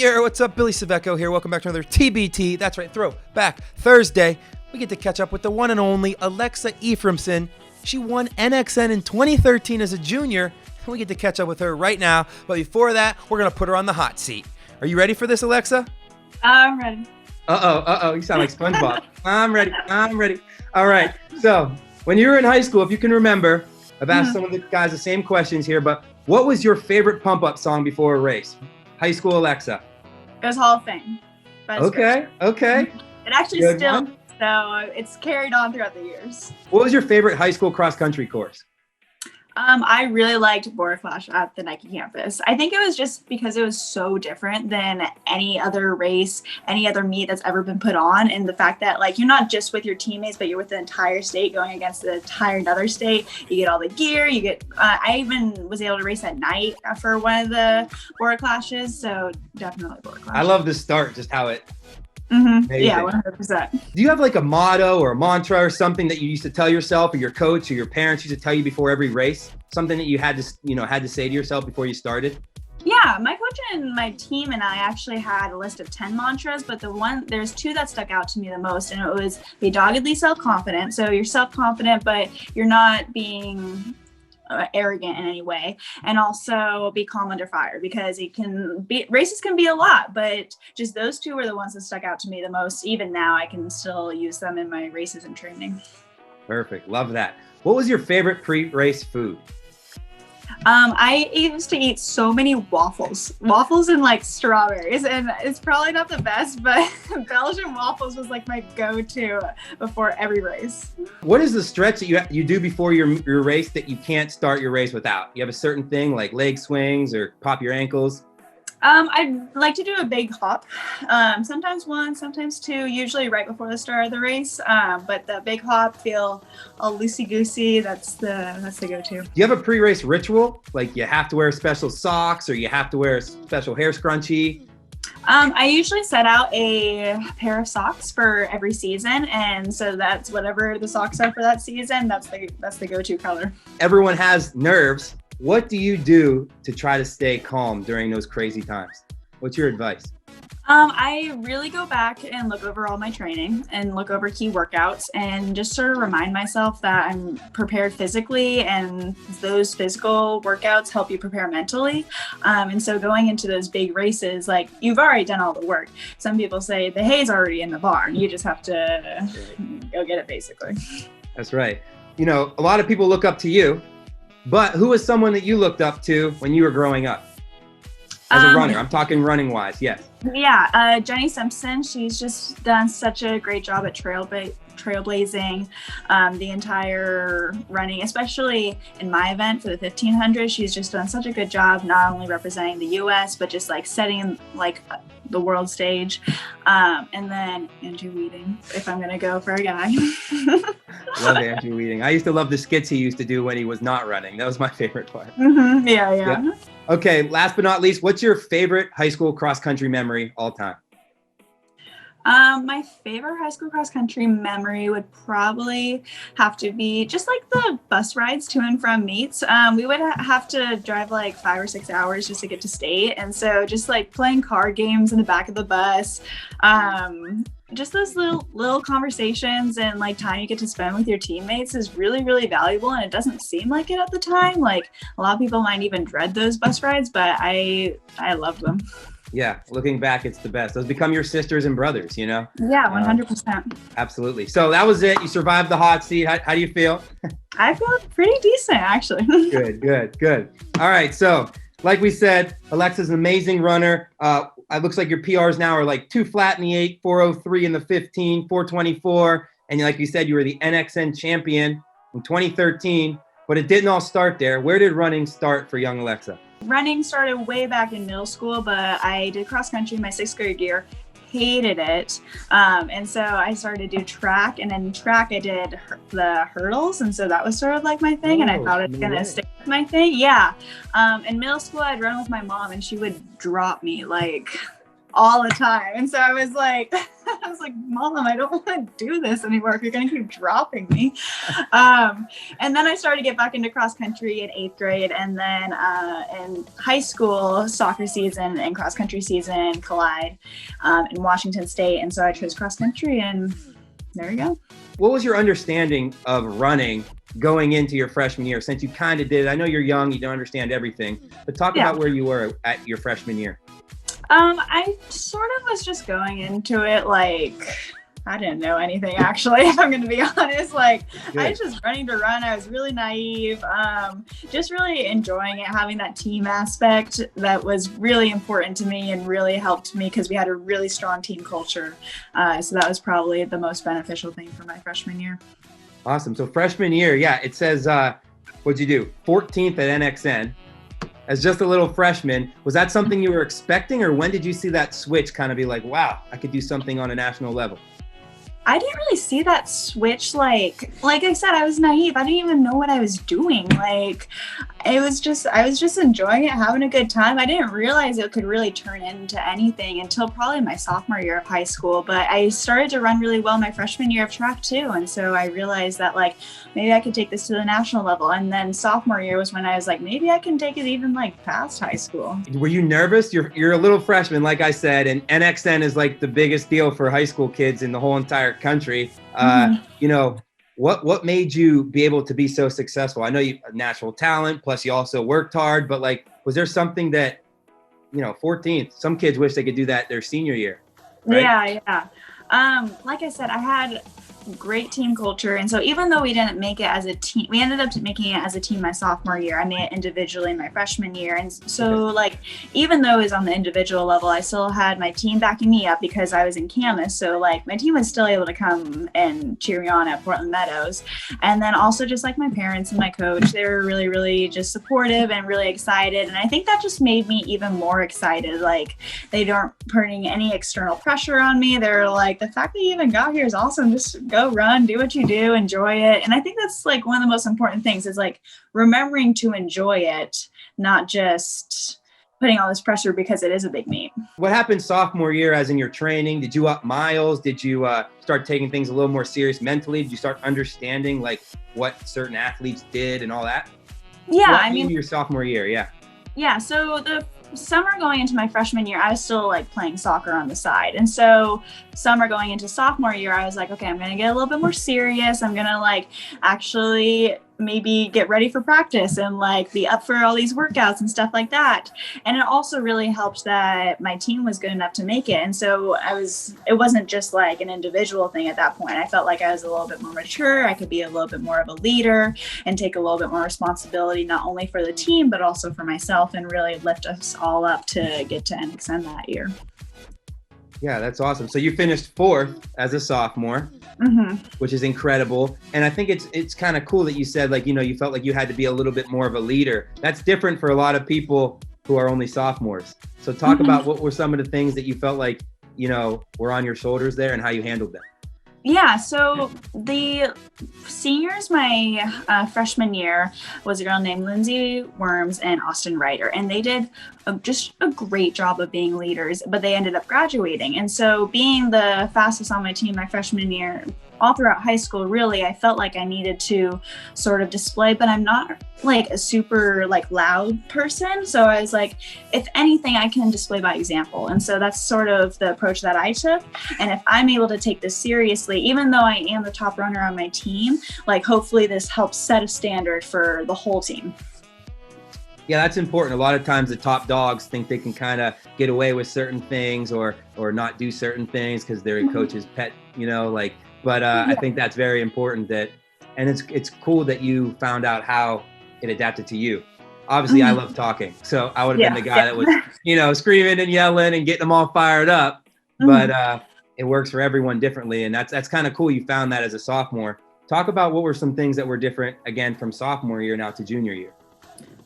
Yeah, what's up? Billy Saveco here. Welcome back to another TBT. That's right, Throwback Thursday. We get to catch up with the one and only Alexa Efraimson. She won NXN in 2013 as a junior, and we get to catch up with her right now. But before that, we're going to put her on the hot seat. Are you ready for this, Alexa? I'm ready. Uh-oh. You sound like SpongeBob. I'm ready. All right. So, when you were in high school, if you can remember, I've asked some of the guys the same questions here, but what was your favorite pump-up song before a race? High school Alexa. It was Hall of Fame. Okay. It actually Good still, one. so it's carried on throughout the years. What was your favorite high school cross-country course? I really liked Border Clash at the Nike campus. I think it was just because it was so different than any other race, any other meet that's ever been put on. And the fact that like, you're not just with your teammates, but you're with the entire state going against the entire another state. You get all the gear, you get, I even was able to race at night for one of the Border Clashes. So definitely Border Clash. I love the start, just how it. Yeah, 100%. Do you have like a motto or a mantra or something that you used to tell yourself or your coach or your parents used to tell you before every race? Something that you had to say to yourself before you started? Yeah, my coach and my team and I actually had a list of 10 mantras, but there's two that stuck out to me the most, and it was be doggedly self-confident. So you're self-confident, but you're not being arrogant in any way, and also be calm under fire, because races can be a lot, but just those two were the ones that stuck out to me the most. Even now I can still use them in my races and training. Perfect. Love that. What was your favorite pre-race food? I used to eat so many waffles and like strawberries, and it's probably not the best, but Belgian waffles was like my go-to before every race. What is the stretch that you do before your race that you can't start your race without? You have a certain thing like leg swings or pop your ankles? I'd like to do a big hop, sometimes one, sometimes two, usually right before the start of the race. But the big hop, feel all loosey-goosey, that's the go-to. Do you have a pre-race ritual? Like you have to wear special socks or you have to wear a special hair scrunchie? I usually set out a pair of socks for every season, and so that's whatever the socks are for that season, that's the go-to color. Everyone has nerves. What do you do to try to stay calm during those crazy times? What's your advice? I really go back and look over all my training and look over key workouts and just sort of remind myself that I'm prepared physically, and those physical workouts help you prepare mentally. And so going into those big races, like you've already done all the work. Some people say the hay's already in the barn. You just have to go get it, basically. That's right. You know, a lot of people look up to you. But who was someone that you looked up to when you were growing up as a runner? I'm talking running wise, yes. Yeah, Jenny Simpson, she's just done such a great job at trailblazing the entire running, especially in my event for the 1500. She's just done such a good job, not only representing the US, but just like setting like the world stage. And then Andrew Weeding, if I'm gonna go for a guy. Love Andrew Weeding. I used to love the skits he used to do when he was not running. That was my favorite part. Yeah. Okay, last but not least, what's your favorite high school cross-country memory all time? My favorite high school cross country memory would probably have to be just like the bus rides to and from meets. We would have to drive like 5 or 6 hours just to get to state. And so just like playing card games in the back of the bus, just those little conversations and like time you get to spend with your teammates is really, really valuable. And it doesn't seem like it at the time. Like a lot of people might even dread those bus rides, but I love them. Yeah, looking back, it's the best. Those become your sisters and brothers, you know? Yeah, 100%. Absolutely. So that was it. You survived the hot seat. How do you feel? I feel pretty decent, actually. Good. All right. So like we said, Alexa's an amazing runner. It looks like your PRs now are like 2 flat in the 8, 403 in the 15, 424. And like you said, you were the NXN champion in 2013, but it didn't all start there. Where did running start for young Alexa? Running started way back in middle school, but I did cross country my 6th grade year, hated it. And so I started to do track, and in track I did the hurdles. And so that was sort of like my thing. And I thought it was going to stick with my thing. Yeah. In middle school, I'd run with my mom and she would drop me like all the time. And so I was like, I was like, Mom, I don't want to do this anymore if you're going to keep dropping me. And then I started to get back into cross country in 8th grade. And then in high school, soccer season and cross country season collide in Washington State. And so I chose cross country, and there you go. What was your understanding of running going into your freshman year, since you kind of did? I know you're young, you don't understand everything, but talk about where you were at your freshman year. I sort of was just going into it like I didn't know anything, actually, if I'm going to be honest. Like, I was just running to run. I was really naive, just really enjoying it, having that team aspect that was really important to me and really helped me because we had a really strong team culture. So that was probably the most beneficial thing for my freshman year. Awesome. So freshman year, it says, what'd you do? 14th at NXN. As just a little freshman, was that something you were expecting, or when did you see that switch kind of be like, wow, I could do something on a national level? I didn't really see that switch. Like I said, I was naive. I didn't even know what I was doing. Like, I was just enjoying it, having a good time. I didn't realize it could really turn into anything until probably my sophomore year of high school. But I started to run really well my freshman year of track too. And so I realized that like, maybe I could take this to the national level. And then sophomore year was when I was like, maybe I can take it even like past high school. Were you nervous? You're a little freshman, like I said, and NXN is like the biggest deal for high school kids in the whole entire country. You know, what made you be able to be so successful? I know you have natural talent, plus you also worked hard, but like, was there something that, 14th, some kids wish they could do that their senior year, right? Yeah. Like I said, I had great team culture. And so even though we didn't make it as a team, we ended up making it as a team my sophomore year. I made it individually my freshman year. And so like, even though it was on the individual level, I still had my team backing me up because I was in Camas. So like my team was still able to come and cheer me on at Portland Meadows. And then also just like my parents and my coach, they were really, really just supportive and really excited. And I think that just made me even more excited. Like they weren't putting any external pressure on me. They're like, the fact that you even got here is awesome. Just go run, do what you do, enjoy it. And I think that's like one of the most important things is like remembering to enjoy it, not just putting all this pressure because it is a big meet. What happened sophomore year as in your training? Did you up miles? Did you start taking things a little more serious mentally? Did you start understanding like what certain athletes did and all that? Yeah, I mean, your sophomore year, yeah. So the summer going into my freshman year, I was still like playing soccer on the side. And so summer going into sophomore year, I was like, okay, I'm going to get a little bit more serious. I'm going to like actually maybe get ready for practice and like be up for all these workouts and stuff like that. And it also really helped that my team was good enough to make it. And so it wasn't just like an individual thing at that point. I felt like I was a little bit more mature. I could be a little bit more of a leader and take a little bit more responsibility, not only for the team, but also for myself, and really lift us all up to get to NXN that year. Yeah, that's awesome. So you finished 4th as a sophomore, which is incredible. And I think it's kind of cool that you said like, you felt like you had to be a little bit more of a leader. That's different for a lot of people who are only sophomores. So talk about what were some of the things that you felt like, were on your shoulders there and how you handled them. Yeah, so the seniors my freshman year was a girl named Lindsay Worms and Austin Ryder, and they did just a great job of being leaders, but they ended up graduating. And so being the fastest on my team my freshman year, all throughout high school, really, I felt like I needed to sort of display, but I'm not like a super like loud person. So I was like, if anything, I can display by example. And so that's sort of the approach that I took. And if I'm able to take this seriously, even though I am the top runner on my team, like hopefully this helps set a standard for the whole team. Yeah, that's important. A lot of times the top dogs think they can kind of get away with certain things or not do certain things because they're a coach's pet, But I think that's very important and it's cool that you found out how it adapted to you. Obviously, I love talking, so I would have been the guy that was, screaming and yelling and getting them all fired up. But it works for everyone differently, and that's kind of cool. You found that as a sophomore. Talk about what were some things that were different again from sophomore year now to junior year.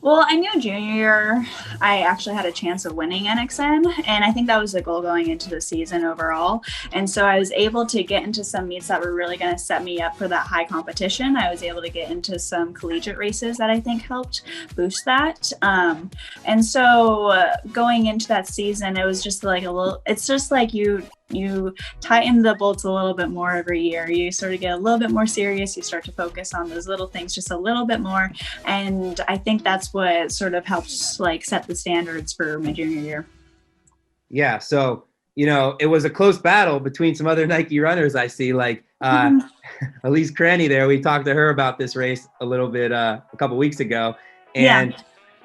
Well, I knew junior year I actually had a chance of winning NXN, and I think that was the goal going into the season overall. And so I was able to get into some meets that were really going to set me up for that high competition. I was able to get into some collegiate races that I think helped boost that. And so going into that season, it was just like it's just like you you tighten the bolts a little bit more every year. You sort of get a little bit more serious. You start to focus on those little things just a little bit more. And I think that's what sort of helps like set the standards for my junior year. Yeah. So, it was a close battle between some other Nike runners. I see, like Elise Cranny there. We talked to her about this race a little bit a couple weeks ago. And,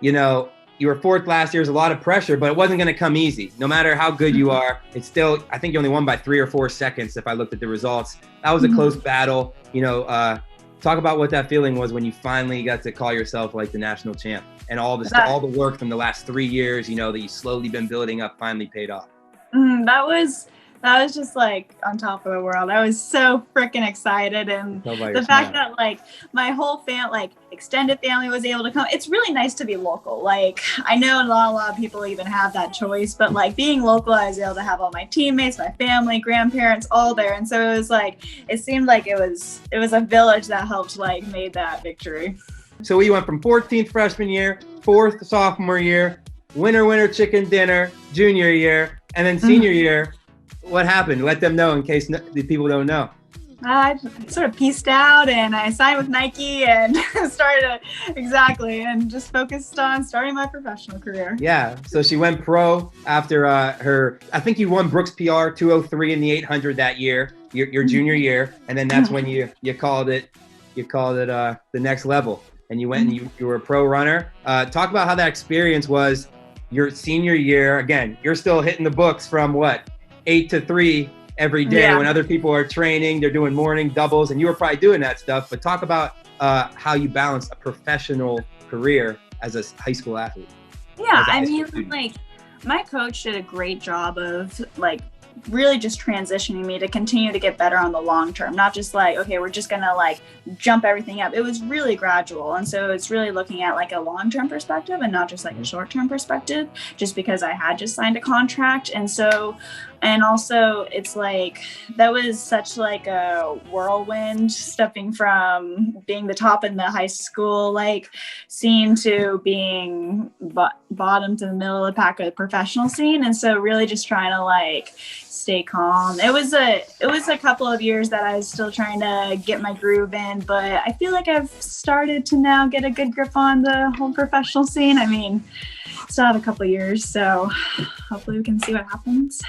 you were fourth last year. There's a lot of pressure, but it wasn't going to come easy. No matter how good you are, it's still, I think you only won by 3 or 4 seconds if I looked at the results. That was a close battle. Talk about what that feeling was when you finally got to call yourself like the national champ, and all the work from the last 3 years, that you've slowly been building up finally paid off. That was just like on top of the world. I was so freaking excited. And the fact that like my whole extended family was able to come. It's really nice to be local. Like, I know not a lot of people even have that choice, but like being local, I was able to have all my teammates, my family, grandparents, all there. And so it was like, it seemed like it was a village that helped like made that victory. So we went from 14th freshman year, 4th sophomore year, winner chicken dinner, junior year, and then senior year. What happened? Let them know in case the people don't know. I sort of pieced out and I signed with Nike and and just focused on starting my professional career. Yeah. So she went pro after I think you won Brooks PR 203 in the 800 that year, your junior year. And then that's when you called it the next level, and you went and you were a pro runner. Talk about how that experience was your senior year. Again, you're still hitting the books from 8 to 3 every day when other people are training, they're doing morning doubles, and you were probably doing that stuff. But talk about how you balance a professional career as a high school athlete. Yeah, I mean, like my coach did a great job of like really just transitioning me to continue to get better on the long term, not just like, okay, we're just gonna like jump everything up. It was really gradual. And so it's really looking at like a long-term perspective and not just like a short-term perspective, just because I had just signed a contract. And also it's like, that was such like a whirlwind, stepping from being the top in the high school like scene to being bottom to the middle of the pack of the professional scene. And so really just trying to like stay calm. It was a couple of years that I was still trying to get my groove in, but I feel like I've started to now get a good grip on the whole professional scene. I mean, still have a couple of years, so hopefully we can see what happens.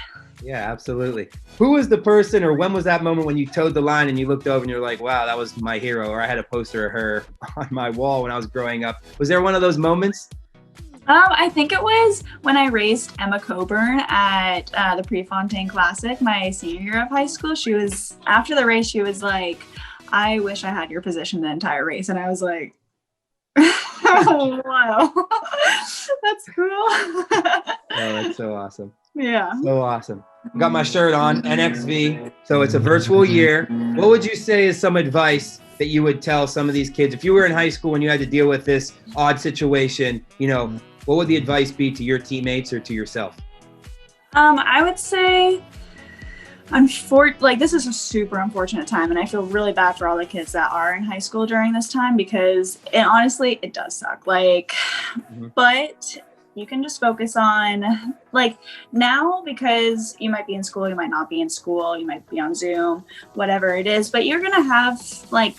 Yeah, absolutely. Who was the person, or when was that moment when you towed the line and you looked over and you're like, wow, that was my hero, or I had a poster of her on my wall when I was growing up? Was there one of those moments? I think it was when I raced Emma Coburn at the Prefontaine Classic my senior year of high school. After the race, she was like, I wish I had your position the entire race. And I was like, oh, wow, that's cool. Oh, that's so awesome. Yeah. So awesome. I got my shirt on, NXV. So it's a virtual year. What would you say is some advice that you would tell some of these kids? If you were in high school and you had to deal with this odd situation, what would the advice be to your teammates or to yourself? I would say, this is a super unfortunate time, and I feel really bad for all the kids that are in high school during this time, because honestly, it does suck. But you can just focus on now, because you might be in school, you might not be in school, you might be on Zoom, whatever it is, but you're going to have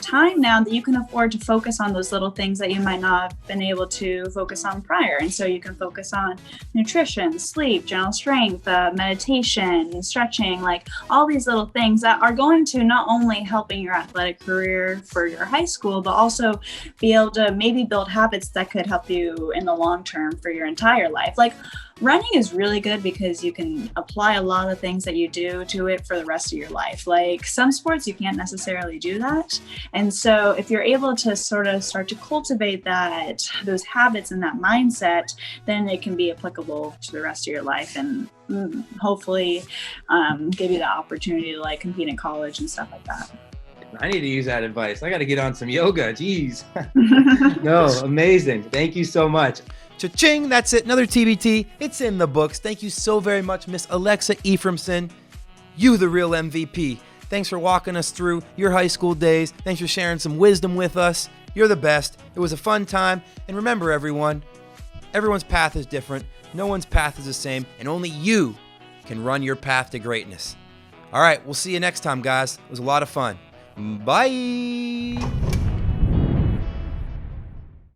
time now that you can afford to focus on those little things that you might not have been able to focus on prior. And so you can focus on nutrition, sleep, general strength, meditation, stretching, all these little things that are going to not only help in your athletic career for your high school, but also be able to maybe build habits that could help you in the long term for your entire life. Running is really good because you can apply a lot of things that you do to it for the rest of your life. Some sports, you can't necessarily do that. And so if you're able to sort of start to cultivate those habits and that mindset, then it can be applicable to the rest of your life, and hopefully give you the opportunity to compete in college and stuff like that. I need to use that advice. I got to get on some yoga. Jeez. No, amazing. Thank you so much. Cha-ching, that's it. Another TBT. It's in the books. Thank you so very much, Miss Alexa Efraimson. You the real MVP. Thanks for walking us through your high school days. Thanks for sharing some wisdom with us. You're the best. It was a fun time. And remember, everyone's path is different. No one's path is the same. And only you can run your path to greatness. All right, we'll see you next time, guys. It was a lot of fun. Bye.